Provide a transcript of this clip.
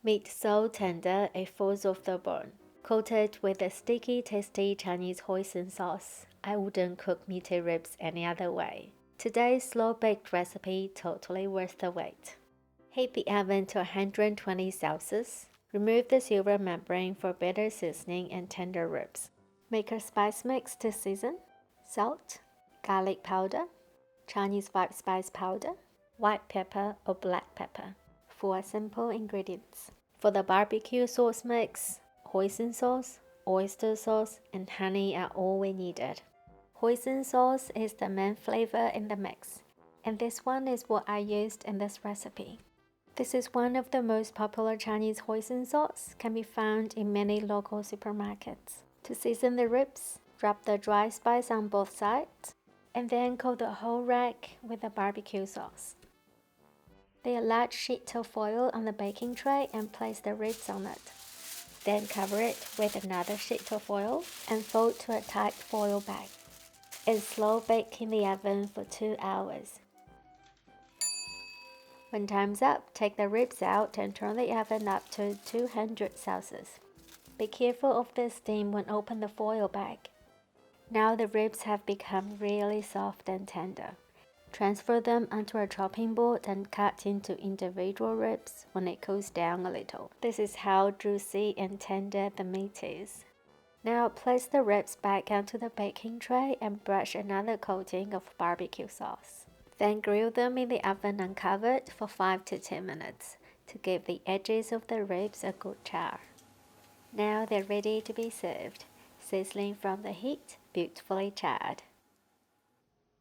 Meat so tender it falls off the bone. Coated with a sticky, tasty Chinese hoisin sauce, I wouldn't cook meaty ribs any other way. Today's slow-baked recipe totally worth the wait. Heat the oven to 120 Celsius. Remove the silver membrane for better seasoning and tender ribs. Make a spice mix to season: salt, garlic powder, Chinese 5-spice powder, white pepper or black pepper. 4 simple ingredients. For the barbecue sauce mix, hoisin sauce, oyster sauce, and honey are all we needed. Hoisin sauce is the main flavor in the mix, and this one is what I used in this recipe. This is one of the most popular Chinese hoisin sauce, can be found in many local supermarkets. To season the ribs, rub the dry spice on both sides, and then coat the whole rack with the barbecue sauce. Lay a large sheet of foil on the baking tray and place the ribs on it. Then cover it with another sheet of foil and fold to a tight foil bag. And slow bake in the oven for 2 hours. When time's up, take the ribs out and turn the oven up to 200 Celsius. Be careful of the steam when open the foil bag. Now the ribs have become really soft and tender. Transfer them onto a chopping board and cut into individual ribs when it cools down a little. This is how juicy and tender the meat is. Now place the ribs back onto the baking tray and brush another coating of barbecue sauce. Then grill them in the oven uncovered for 5 to 10 minutes to give the edges of the ribs a good char. Now they're ready to be served, sizzling from the heat, beautifully charred.